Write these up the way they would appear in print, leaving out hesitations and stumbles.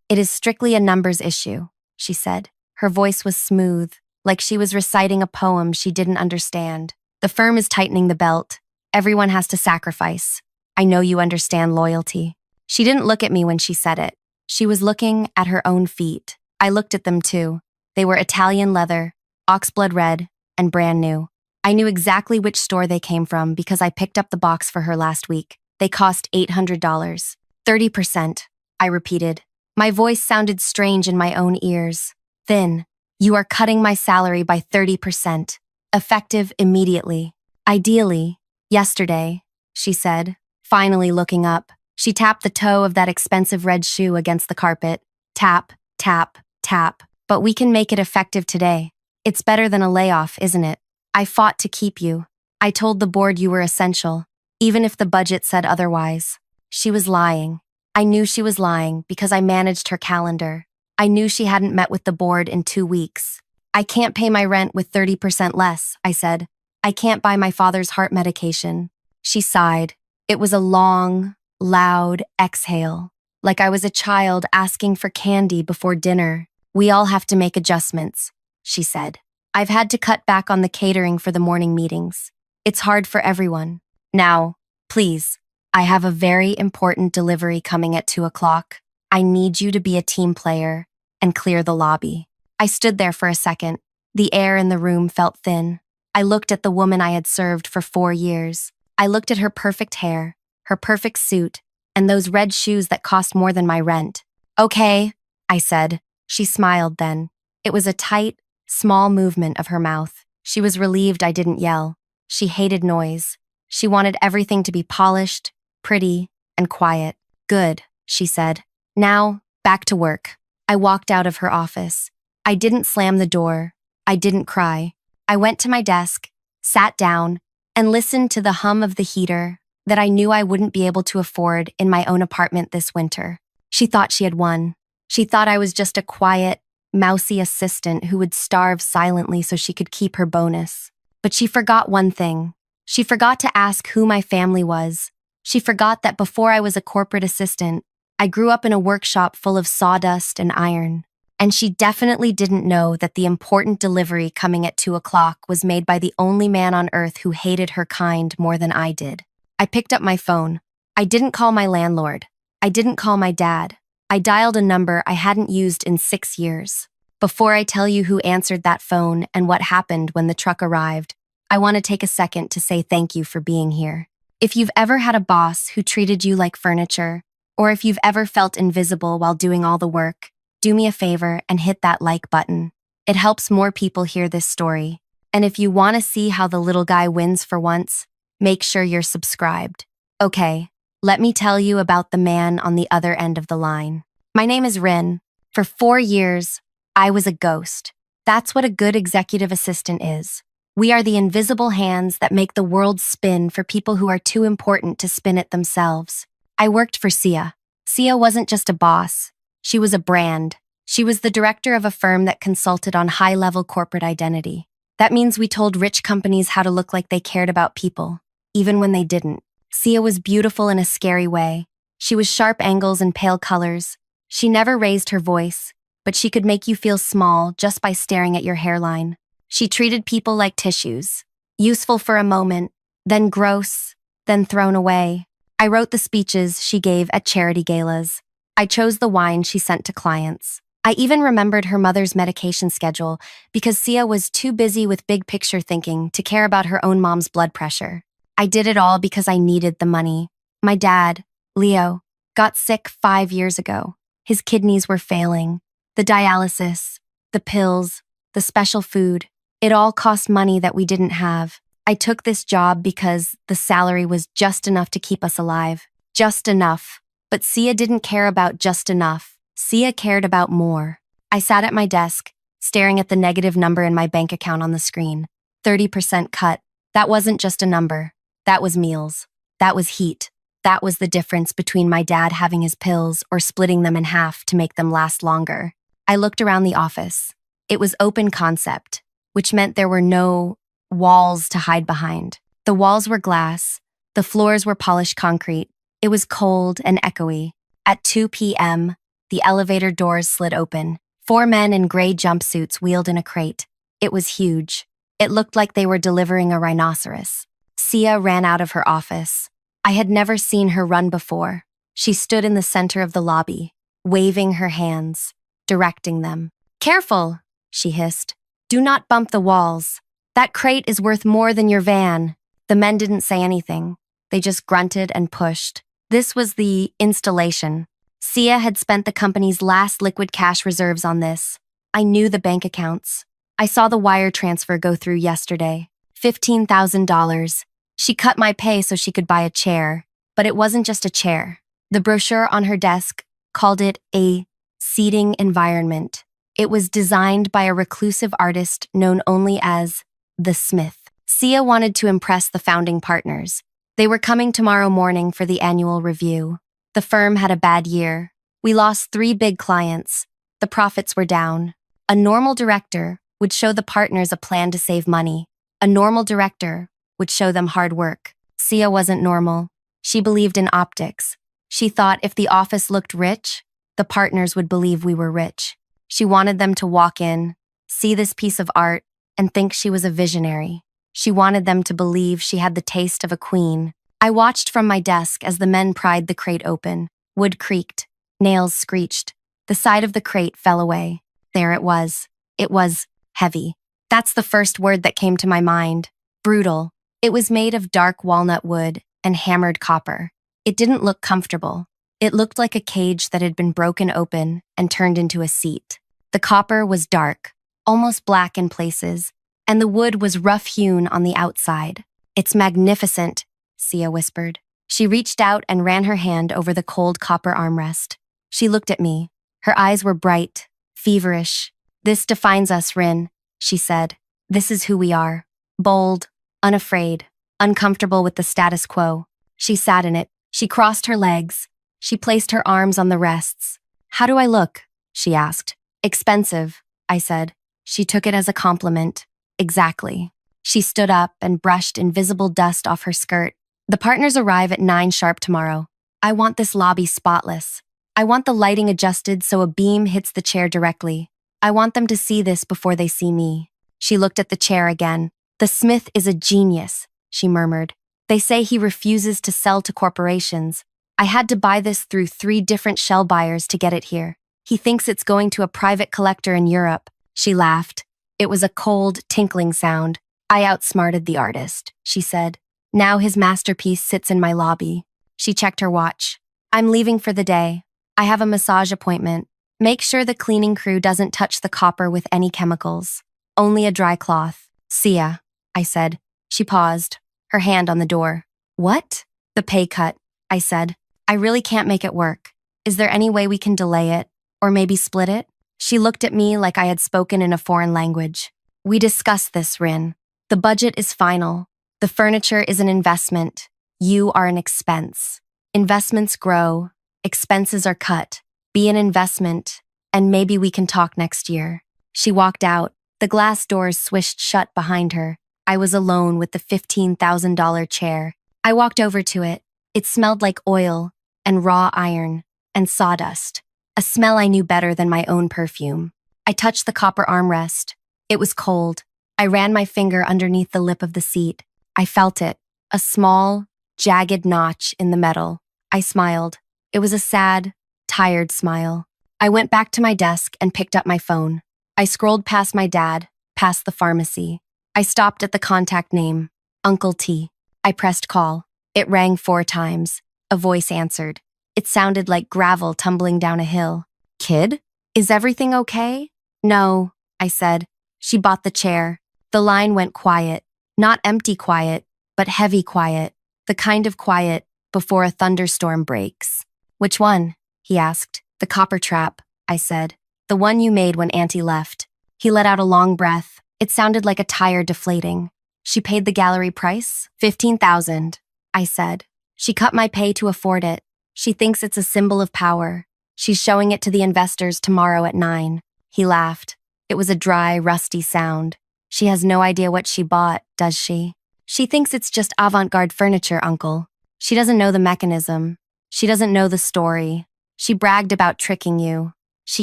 It is strictly a numbers issue, she said. Her voice was smooth, like she was reciting a poem she didn't understand. The firm is tightening the belt. Everyone has to sacrifice. I know you understand loyalty. She didn't look at me when she said it. She was looking at her own feet. I looked at them too. They were Italian leather, oxblood red, and brand new. I knew exactly which store they came from because I picked up the box for her last week. They cost $800. 30%, I repeated. My voice sounded strange in my own ears. Thin. You are cutting my salary by 30%. Effective immediately. Ideally. Yesterday, she said, finally looking up. She tapped the toe of that expensive red shoe against the carpet. Tap, tap, tap. But we can make it effective today. It's better than a layoff, isn't it? I fought to keep you. I told the board you were essential, even if the budget said otherwise. She was lying. I knew she was lying because I managed her calendar. I knew she hadn't met with the board in 2 weeks. I can't pay my rent with 30% less, I said. I can't buy my father's heart medication. She sighed. It was a long, loud exhale, like I was a child asking for candy before dinner. We all have to make adjustments, she said. I've had to cut back on the catering for the morning meetings. It's hard for everyone. Now, please, I have a very important delivery coming at 2 o'clock. I need you to be a team player and clear the lobby. I stood there for a second. The air in the room felt thin. I looked at the woman I had served for 4 years. I looked at her perfect hair, her perfect suit, and those red shoes that cost more than my rent. Okay, I said. She smiled then. It was a tight, small movement of her mouth. She was relieved I didn't yell. She hated noise. She wanted everything to be polished, pretty, and quiet. Good, she said. Now, back to work. I walked out of her office. I didn't slam the door. I didn't cry. I went to my desk, sat down, and listened to the hum of the heater that I knew I wouldn't be able to afford in my own apartment this winter. She thought she had won. She thought I was just a quiet, mousy assistant who would starve silently so she could keep her bonus. But she forgot one thing. She forgot to ask who my family was. She forgot that before I was a corporate assistant, I grew up in a workshop full of sawdust and iron. And she definitely didn't know that the important delivery coming at 2 o'clock was made by the only man on earth who hated her kind more than I did. I picked up my phone. I didn't call my landlord. I didn't call my dad. I dialed a number I hadn't used in 6 years. Before I tell you who answered that phone and what happened when the truck arrived, I want to take a second to say thank you for being here. If you've ever had a boss who treated you like furniture, or if you've ever felt invisible while doing all the work, do me a favor and hit that like button. It helps more people hear this story. And if you want to see how the little guy wins for once, make sure you're subscribed. Okay, let me tell you about the man on the other end of the line. My name is Rin. For 4 years, I was a ghost. That's what a good executive assistant is. We are the invisible hands that make the world spin for people who are too important to spin it themselves. I worked for Sia. Sia wasn't just a boss. She was a brand. She was the director of a firm that consulted on high-level corporate identity. That means we told rich companies how to look like they cared about people, even when they didn't. Sia was beautiful in a scary way. She was sharp angles and pale colors. She never raised her voice, but she could make you feel small just by staring at your hairline. She treated people like tissues, useful for a moment, then gross, then thrown away. I wrote the speeches she gave at charity galas. I chose the wine she sent to clients. I even remembered her mother's medication schedule because Sia was too busy with big picture thinking to care about her own mom's blood pressure. I did it all because I needed the money. My dad, Leo, got sick 5 years ago. His kidneys were failing. The dialysis, the pills, the special food, it all cost money that we didn't have. I took this job because the salary was just enough to keep us alive. Just enough. But Sia didn't care about just enough. Sia cared about more. I sat at my desk, staring at the negative number in my bank account on the screen. 30% cut. That wasn't just a number. That was meals. That was heat. That was the difference between my dad having his pills or splitting them in half to make them last longer. I looked around the office. It was open concept, which meant there were no walls to hide behind. The walls were glass. The floors were polished concrete. It was cold and echoey. At 2 p.m., The elevator doors slid open. 4 men in gray jumpsuits wheeled in a crate. It was huge. It looked like they were delivering a rhinoceros. Sia ran out of her office. I had never seen her run before. She stood in the center of the lobby, waving her hands, directing them. "Careful," she hissed. "Do not bump the walls. That crate is worth more than your van." The men didn't say anything. They just grunted and pushed. This was the installation. Sia had spent the company's last liquid cash reserves on this. I knew the bank accounts. I saw the wire transfer go through yesterday. $15,000. She cut my pay so she could buy a chair. But it wasn't just a chair. The brochure on her desk called it a seating environment. It was designed by a reclusive artist known only as the Smith. Sia wanted to impress the founding partners. They were coming tomorrow morning for the annual review. The firm had a bad year. We lost 3 big clients. The profits were down. A normal director would show the partners a plan to save money. A normal director would show them hard work. Sia wasn't normal. She believed in optics. She thought if the office looked rich, the partners would believe we were rich. She wanted them to walk in, see this piece of art, and think she was a visionary. She wanted them to believe she had the taste of a queen. I watched from my desk as the men pried the crate open. Wood creaked. Nails screeched. The side of the crate fell away. There it was. It was heavy. That's the first word that came to my mind. Brutal. It was made of dark walnut wood and hammered copper. It didn't look comfortable. It looked like a cage that had been broken open and turned into a seat. The copper was dark, almost black in places, and the wood was rough-hewn on the outside. "It's magnificent," Sia whispered. She reached out and ran her hand over the cold copper armrest. She looked at me. Her eyes were bright, feverish. "This defines us, Rin," she said. "This is who we are. Bold, unafraid, uncomfortable with the status quo." She sat in it. She crossed her legs. She placed her arms on the rests. "How do I look?" she asked. "Expensive," I said. She took it as a compliment. "Exactly." She stood up and brushed invisible dust off her skirt. "The partners arrive at 9 sharp tomorrow. I want this lobby spotless. I want the lighting adjusted so a beam hits the chair directly. I want them to see this before they see me." She looked at the chair again. "The Smith is a genius," she murmured. "They say he refuses to sell to corporations. I had to buy this through 3 different shell buyers to get it here. He thinks it's going to a private collector in Europe." She laughed. It was a cold, tinkling sound. "I outsmarted the artist," she said. "Now his masterpiece sits in my lobby." She checked her watch. "I'm leaving for the day. I have a massage appointment. Make sure the cleaning crew doesn't touch the copper with any chemicals. Only a dry cloth." "Sia," I said. She paused, her hand on the door. "What?" "The pay cut," I said. "I really can't make it work. Is there any way we can delay it? Or maybe split it?" She looked at me like I had spoken in a foreign language. "We discussed this, Rin. The budget is final. The furniture is an investment. You are an expense. Investments grow. Expenses are cut. Be an investment, and maybe we can talk next year." She walked out. The glass doors swished shut behind her. I was alone with the $15,000 chair. I walked over to it. It smelled like oil and raw iron and sawdust, a smell I knew better than my own perfume. I touched the copper armrest. It was cold. I ran my finger underneath the lip of the seat. I felt it, a small, jagged notch in the metal. I smiled. It was a sad, tired smile. I went back to my desk and picked up my phone. I scrolled past my dad, past the pharmacy. I stopped at the contact name, Uncle T. I pressed call. It rang 4 times. A voice answered. It sounded like gravel tumbling down a hill. "Kid? Is everything okay?" "No," I said. She bought the chair. The line went quiet. Not empty quiet, but heavy quiet. The kind of quiet before a thunderstorm breaks. "Which one?" he asked. "The copper trap," I said. "The one you made when Auntie left." He let out a long breath. It sounded like a tire deflating. "She paid the gallery price? 15,000, I said. "She cut my pay to afford it. She thinks it's a symbol of power. She's showing it to the investors tomorrow at 9. He laughed. It was a dry, rusty sound. "She has no idea what she bought, does she? She thinks it's just avant-garde furniture, Uncle. She doesn't know the mechanism. She doesn't know the story. She bragged about tricking you. She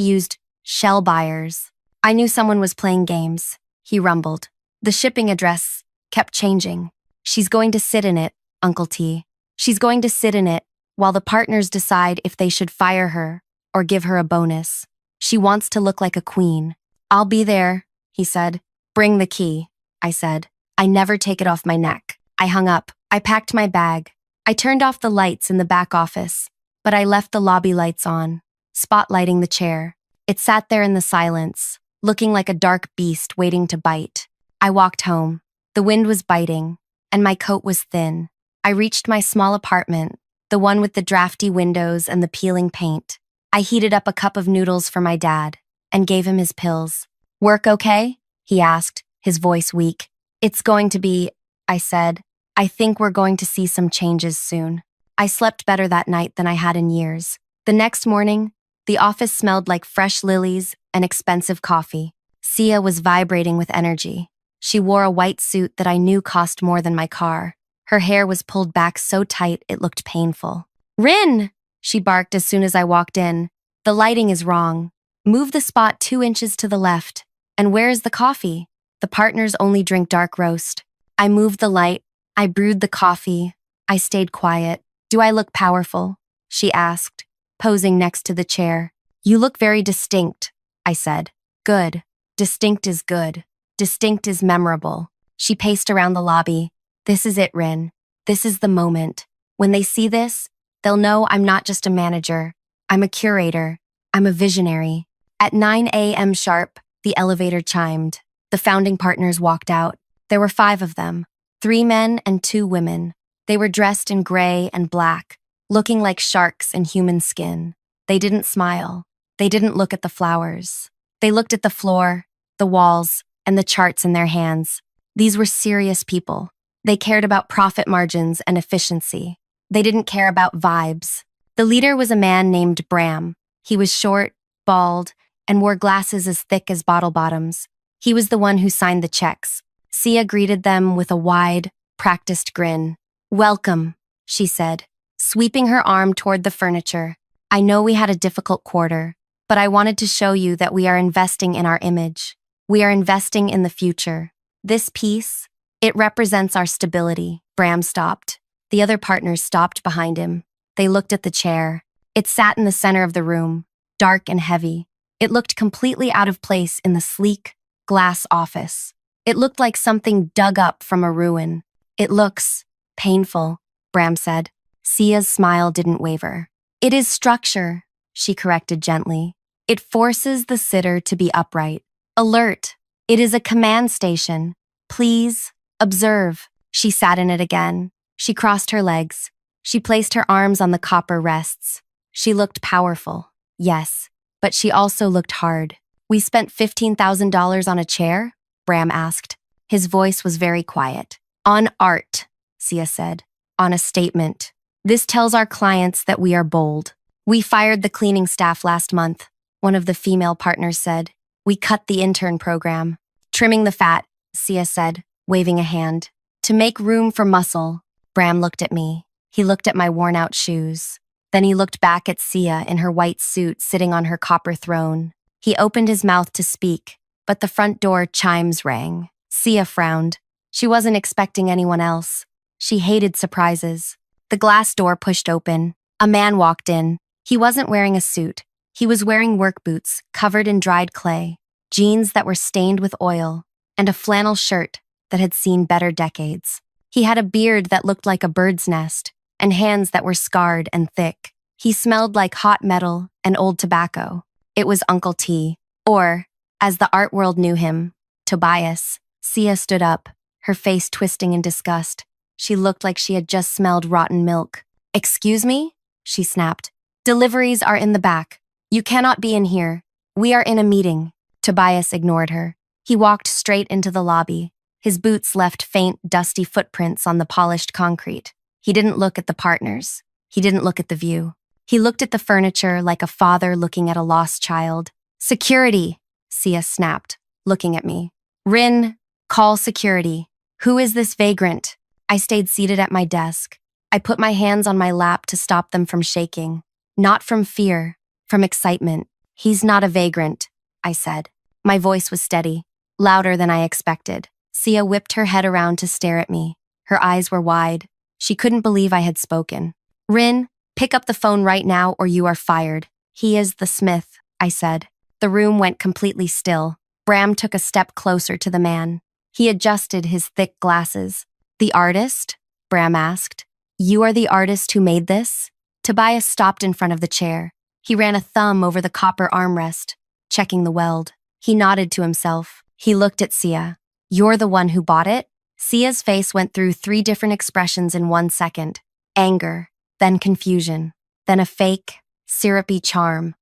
used shell buyers. I knew someone was playing games, he rumbled. The shipping address kept changing. She's going to sit in it, Uncle T. She's going to sit in it while the partners decide if they should fire her or give her a bonus. She wants to look like a queen. I'll be there, he said. Bring the key, I said. I never take it off my neck. I hung up. I packed my bag. I turned off the lights in the back office, but I left the lobby lights on, spotlighting the chair. It sat there in the silence, looking like a dark beast waiting to bite. I walked home. The wind was biting, and my coat was thin. I reached my small apartment, the one with the drafty windows and the peeling paint. I heated up a cup of noodles for my dad and gave him his pills. Work okay? He asked, his voice weak. It's going to be, I said. I think we're going to see some changes soon. I slept better that night than I had in years. The next morning, the office smelled like fresh lilies and expensive coffee. Sia was vibrating with energy. She wore a white suit that I knew cost more than my car. Her hair was pulled back so tight it looked painful. Rin! She barked as soon as I walked in. The lighting is wrong. Move the spot 2 inches to the left. And where is the coffee? The partners only drink dark roast. I moved the light. I brewed the coffee. I stayed quiet. Do I look powerful? She asked, posing next to the chair. You look very distinct, I said. Good. Distinct is good. Distinct is memorable. She paced around the lobby. This is it, Rin. This is the moment. When they see this, they'll know I'm not just a manager. I'm a curator. I'm a visionary. At 9 a.m. sharp, the elevator chimed. The founding partners walked out. There were 5 of them, 3 men and 2 women. They were dressed in gray and black, looking like sharks in human skin. They didn't smile. They didn't look at the flowers. They looked at the floor, the walls, and the charts in their hands. These were serious people. They cared about profit margins and efficiency. They didn't care about vibes. The leader was a man named Bram. He was short, bald, and wore glasses as thick as bottle bottoms. He was the one who signed the checks. Sia greeted them with a wide, practiced grin. Welcome, she said, sweeping her arm toward the furniture. I know we had a difficult quarter, but I wanted to show you that we are investing in our image. We are investing in the future. This piece, it represents our stability. Bram stopped. The other partners stopped behind him. They looked at the chair. It sat in the center of the room, dark and heavy. It looked completely out of place in the sleek, glass office. It looked like something dug up from a ruin. It looks painful, Bram said. Sia's smile didn't waver. It is structure, she corrected gently. It forces the sitter to be upright. Alert. It is a command station. Please, observe. She sat in it again. She crossed her legs. She placed her arms on the copper rests. She looked powerful, yes, but she also looked hard. We spent $15,000 on a chair? Bram asked. His voice was very quiet. On art, Sia said. On a statement. This tells our clients that we are bold. We fired the cleaning staff last month, one of the female partners said. We cut the intern program. Trimming the fat, Sia said, waving a hand. To make room for muscle. Bram looked at me. He looked at my worn-out shoes. Then he looked back at Sia in her white suit sitting on her copper throne. He opened his mouth to speak, but the front door chimes rang. Sia frowned. She wasn't expecting anyone else. She hated surprises. The glass door pushed open. A man walked in. He wasn't wearing a suit. He was wearing work boots covered in dried clay, jeans that were stained with oil, and a flannel shirt that had seen better decades. He had a beard that looked like a bird's nest, and hands that were scarred and thick. He smelled like hot metal and old tobacco. It was Uncle T, or, as the art world knew him, Tobias. Sia stood up, her face twisting in disgust. She looked like she had just smelled rotten milk. Excuse me? She snapped. Deliveries are in the back. You cannot be in here. We are in a meeting. Tobias ignored her. He walked straight into the lobby. His boots left faint, dusty footprints on the polished concrete. He didn't look at the partners. He didn't look at the view. He looked at the furniture like a father looking at a lost child. Security, Sia snapped, looking at me. Rin, call security. Who is this vagrant? I stayed seated at my desk. I put my hands on my lap to stop them from shaking. Not from fear, from excitement. He's not a vagrant, I said. My voice was steady, louder than I expected. Sia whipped her head around to stare at me. Her eyes were wide. She couldn't believe I had spoken. Rin, pick up the phone right now or you are fired. He is the Smith, I said. The room went completely still. Bram took a step closer to the man. He adjusted his thick glasses. The artist? Bram asked. You are the artist who made this? Tobias stopped in front of the chair. He ran a thumb over the copper armrest, checking the weld. He nodded to himself. He looked at Sia. You're the one who bought it? Sia's face went through 3 different expressions in 1 second. Anger, then confusion, then a fake, syrupy charm.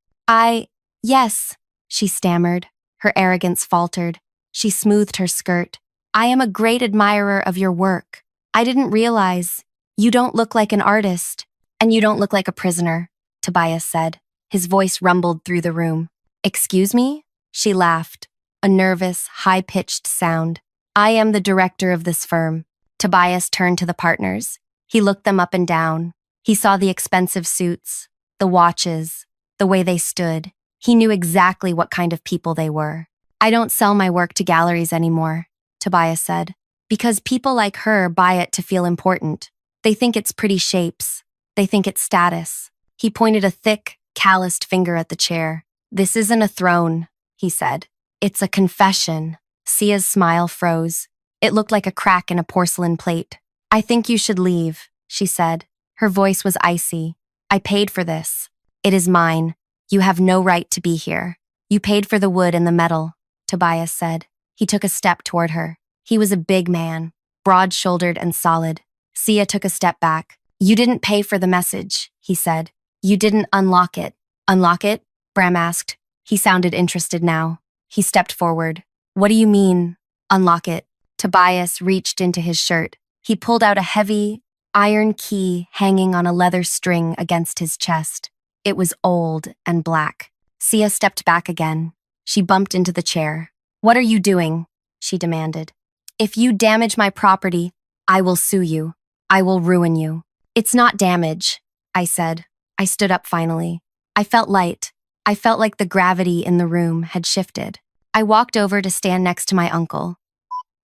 Yes, she stammered. Her arrogance faltered. She smoothed her skirt. I am a great admirer of your work. I didn't realize. You don't look like an artist. And you don't look like a prisoner, Tobias said. His voice rumbled through the room. Excuse me? She laughed, a nervous, high-pitched sound. I am the director of this firm. Tobias turned to the partners. He looked them up and down. He saw the expensive suits, the watches, the way they stood. He knew exactly what kind of people they were. I don't sell my work to galleries anymore, Tobias said, because people like her buy it to feel important. They think it's pretty shapes. They think it's status. He pointed a thick, calloused finger at the chair. This isn't a throne, he said. It's a confession. Sia's smile froze. It looked like a crack in a porcelain plate. I think you should leave, she said. Her voice was icy. I paid for this. It is mine. You have no right to be here. You paid for the wood and the metal, Tobias said. He took a step toward her. He was a big man, broad-shouldered and solid. Sia took a step back. You didn't pay for the message, he said. You didn't unlock it. Unlock it? Bram asked. He sounded interested now. He stepped forward. What do you mean, unlock it? Tobias reached into his shirt. He pulled out a heavy, iron key hanging on a leather string against his chest. It was old and black. Sia stepped back again. She bumped into the chair. What are you doing? She demanded. If you damage my property, I will sue you. I will ruin you. It's not damage, I said. I stood up finally. I felt light. I felt like the gravity in the room had shifted. I walked over to stand next to my uncle.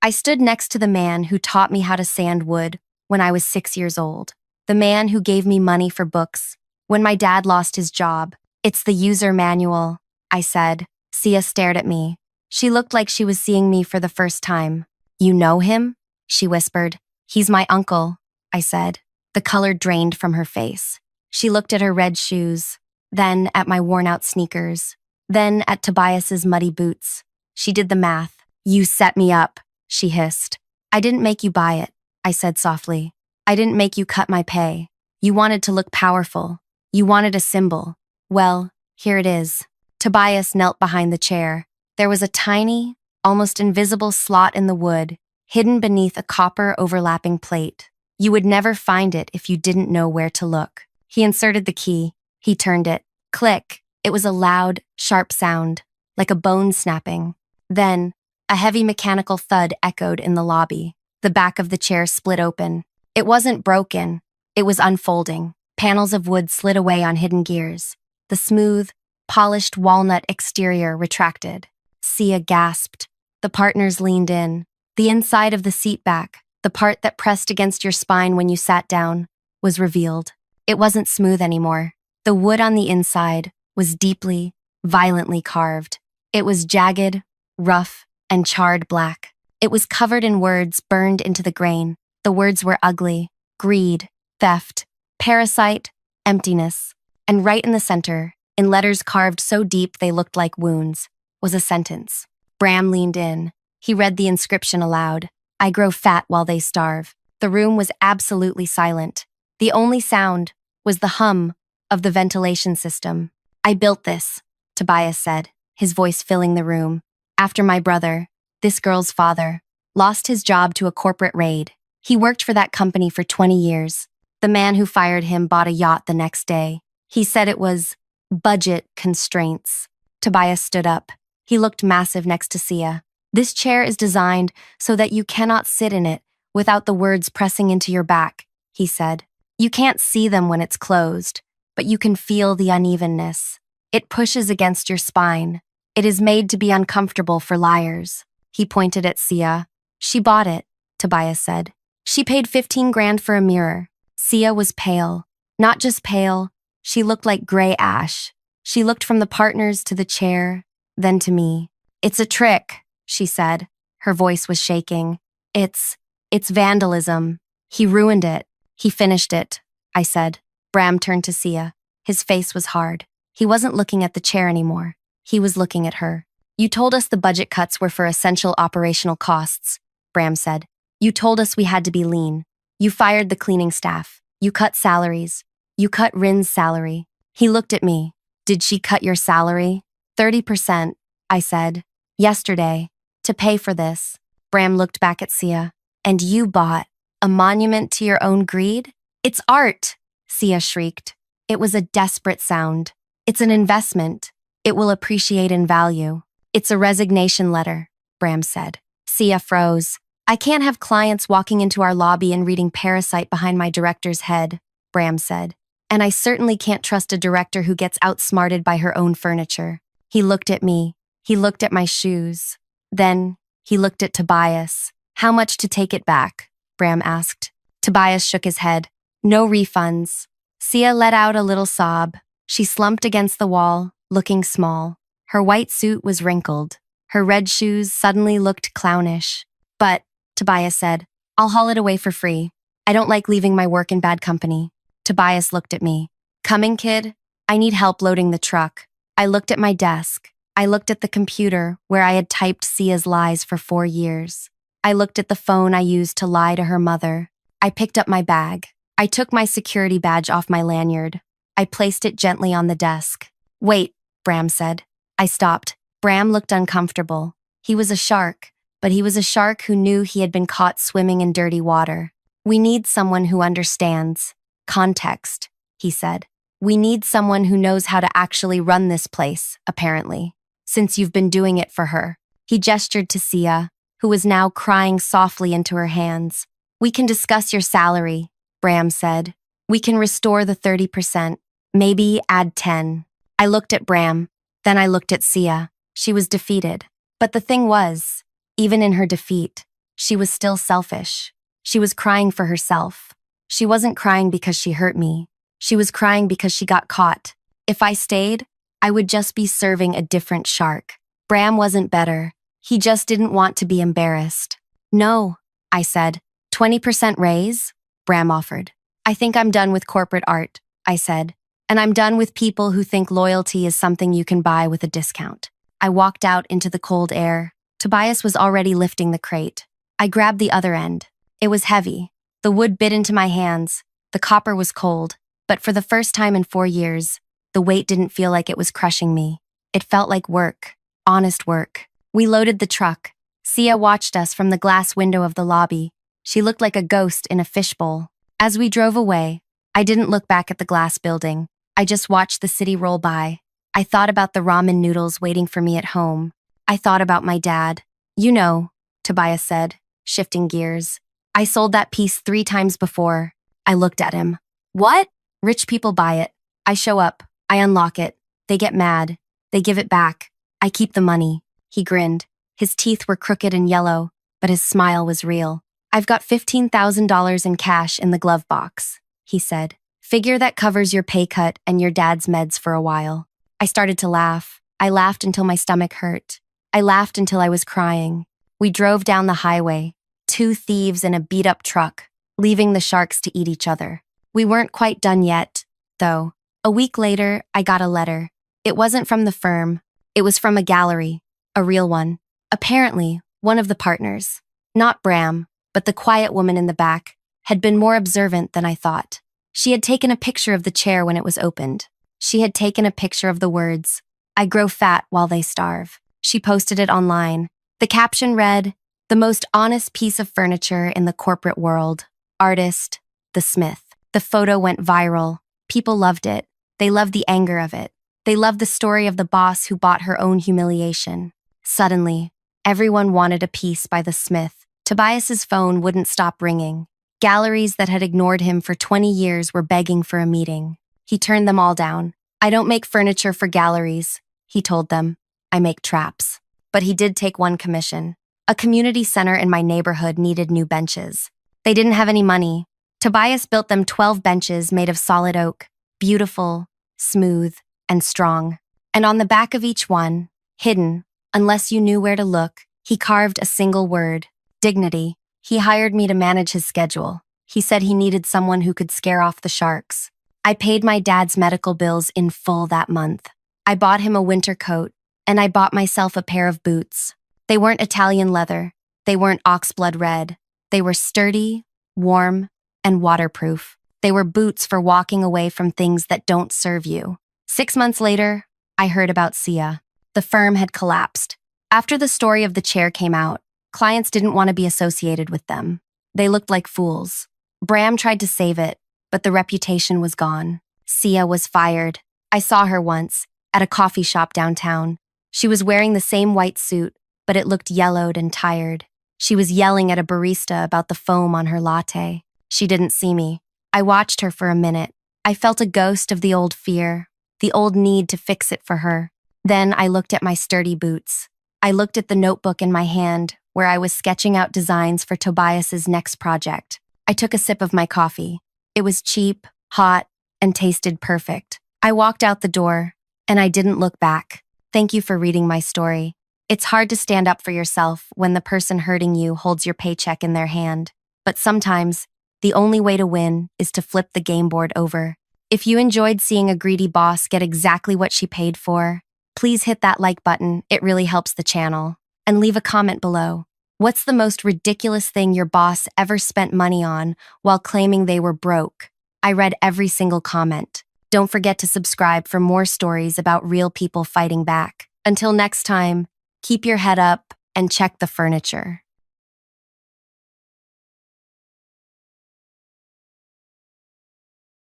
I stood next to the man who taught me how to sand wood when I was 6 years old. The man who gave me money for books when my dad lost his job. It's the user manual, I said. Sia stared at me. She looked like she was seeing me for the first time. You know him? She whispered. He's my uncle, I said. The color drained from her face. She looked at her red shoes, then at my worn-out sneakers, then at Tobias's muddy boots. She did the math. You set me up, she hissed. I didn't make you buy it, I said softly. I didn't make you cut my pay. You wanted to look powerful. You wanted a symbol. Well, here it is. Tobias knelt behind the chair. There was a tiny, almost invisible slot in the wood, hidden beneath a copper overlapping plate. You would never find it if you didn't know where to look. He inserted the key. He turned it. Click. It was a loud, sharp sound, like a bone snapping. Then, a heavy mechanical thud echoed in the lobby. The back of the chair split open. It wasn't broken. It was unfolding. Panels of wood slid away on hidden gears. The smooth, polished walnut exterior retracted. Sia gasped. The partners leaned in. The inside of the seat back, the part that pressed against your spine when you sat down, was revealed. It wasn't smooth anymore. The wood on the inside was deeply, violently carved. It was jagged, rough, and charred black. It was covered in words burned into the grain. The words were ugly: greed, theft, parasite, emptiness. And right in the center, in letters carved so deep they looked like wounds, was a sentence. Bram leaned in. He read the inscription aloud. I grow fat while they starve. The room was absolutely silent. The only sound was the hum of the ventilation system. I built this, Tobias said, his voice filling the room. After my brother, this girl's father, lost his job to a corporate raid. He worked for that company for 20 years. The man who fired him bought a yacht the next day. He said it was budget constraints. Tobias stood up. He looked massive next to Sia. This chair is designed so that you cannot sit in it without the words pressing into your back, he said. You can't see them when it's closed, but you can feel the unevenness. It pushes against your spine. It is made to be uncomfortable for liars. He pointed at Sia. She bought it, Tobias said. She paid 15 grand for a mirror. Sia was pale. Not just pale, she looked like gray ash. She looked from the partners to the chair, then to me. It's a trick, she said. Her voice was shaking. It's vandalism. He ruined it. He finished it, I said. Bram turned to Sia. His face was hard. He wasn't looking at the chair anymore. He was looking at her. You told us the budget cuts were for essential operational costs, Bram said. You told us we had to be lean. You fired the cleaning staff. You cut salaries. You cut Rin's salary. He looked at me. Did she cut your salary? 30%, I said. Yesterday. To pay for this. Bram looked back at Sia. And you bought a monument to your own greed? It's art, Sia shrieked. It was a desperate sound. It's an investment. It will appreciate in value. It's a resignation letter, Bram said. Sia froze. I can't have clients walking into our lobby and reading Parasite behind my director's head, Bram said. And I certainly can't trust a director who gets outsmarted by her own furniture. He looked at me. He looked at my shoes. Then, he looked at Tobias. How much to take it back? Bram asked. Tobias shook his head. No refunds. Sia let out a little sob. She slumped against the wall, looking small. Her white suit was wrinkled. Her red shoes suddenly looked clownish. But, Tobias said, I'll haul it away for free. I don't like leaving my work in bad company. Tobias looked at me. Coming, kid? I need help loading the truck. I looked at my desk. I looked at the computer where I had typed Sia's lies for 4 years. I looked at the phone I used to lie to her mother. I picked up my bag. I took my security badge off my lanyard. I placed it gently on the desk. Wait, Bram said. I stopped. Bram looked uncomfortable. He was a shark, but he was a shark who knew he had been caught swimming in dirty water. We need someone who understands. Context, he said. We need someone who knows how to actually run this place, apparently, since you've been doing it for her. He gestured to Sia, who was now crying softly into her hands. We can discuss your salary, Bram said. We can restore the 30%, maybe add 10. I looked at Bram, then I looked at Sia. She was defeated. But the thing was, even in her defeat, she was still selfish. She was crying for herself. She wasn't crying because she hurt me. She was crying because she got caught. If I stayed, I would just be serving a different shark. Bram wasn't better. He just didn't want to be embarrassed. No, I said. 20% raise? Bram offered. I think I'm done with corporate art, I said. And I'm done with people who think loyalty is something you can buy with a discount. I walked out into the cold air. Tobias was already lifting the crate. I grabbed the other end. It was heavy. The wood bit into my hands. The copper was cold. But for the first time in 4 years, the weight didn't feel like it was crushing me. It felt like work. Honest work. We loaded the truck. Sia watched us from the glass window of the lobby. She looked like a ghost in a fishbowl. As we drove away, I didn't look back at the glass building. I just watched the city roll by. I thought about the ramen noodles waiting for me at home. I thought about my dad. You know, Tobias said, shifting gears. I sold that piece 3 times before. I looked at him. What? Rich people buy it. I show up. I unlock it. They get mad. They give it back. I keep the money. He grinned. His teeth were crooked and yellow, but his smile was real. I've got $15,000 in cash in the glove box, he said. Figure that covers your pay cut and your dad's meds for a while. I started to laugh. I laughed until my stomach hurt. I laughed until I was crying. We drove down the highway, 2 thieves in a beat-up truck, leaving the sharks to eat each other. We weren't quite done yet, though. A week later, I got a letter. It wasn't from the firm. It was from a gallery, a real one. Apparently, one of the partners, not Bram, but the quiet woman in the back, had been more observant than I thought. She had taken a picture of the chair when it was opened. She had taken a picture of the words, I grow fat while they starve. She posted it online. The caption read, the most honest piece of furniture in the corporate world. Artist, the Smith. The photo went viral. People loved it. They loved the anger of it. They loved the story of the boss who bought her own humiliation. Suddenly, everyone wanted a piece by the Smith. Tobias's phone wouldn't stop ringing. Galleries that had ignored him for 20 years were begging for a meeting. He turned them all down. I don't make furniture for galleries, he told them. I make traps. But he did take one commission. A community center in my neighborhood needed new benches. They didn't have any money. Tobias built them 12 benches made of solid oak, beautiful, smooth, and strong. And on the back of each one, hidden, unless you knew where to look, he carved a single word: dignity. He hired me to manage his schedule. He said he needed someone who could scare off the sharks. I paid my dad's medical bills in full that month. I bought him a winter coat, and I bought myself a pair of boots. They weren't Italian leather. They weren't oxblood red. They were sturdy, warm, and waterproof. They were boots for walking away from things that don't serve you. 6 months later, I heard about Sia. The firm had collapsed. After the story of the chair came out, clients didn't want to be associated with them. They looked like fools. Bram tried to save it, but the reputation was gone. Sia was fired. I saw her once, at a coffee shop downtown. She was wearing the same white suit, but it looked yellowed and tired. She was yelling at a barista about the foam on her latte. She didn't see me. I watched her for a minute. I felt a ghost of the old fear, the old need to fix it for her. Then I looked at my sturdy boots. I looked at the notebook in my hand, where I was sketching out designs for Tobias's next project. I took a sip of my coffee. It was cheap, hot, and tasted perfect. I walked out the door, and I didn't look back. Thank you for reading my story. It's hard to stand up for yourself when the person hurting you holds your paycheck in their hand. But sometimes, the only way to win is to flip the game board over. If you enjoyed seeing a greedy boss get exactly what she paid for, please hit that like button. It really helps the channel. And leave a comment below. What's the most ridiculous thing your boss ever spent money on while claiming they were broke? I read every single comment. Don't forget to subscribe for more stories about real people fighting back. Until next time, keep your head up and check the furniture.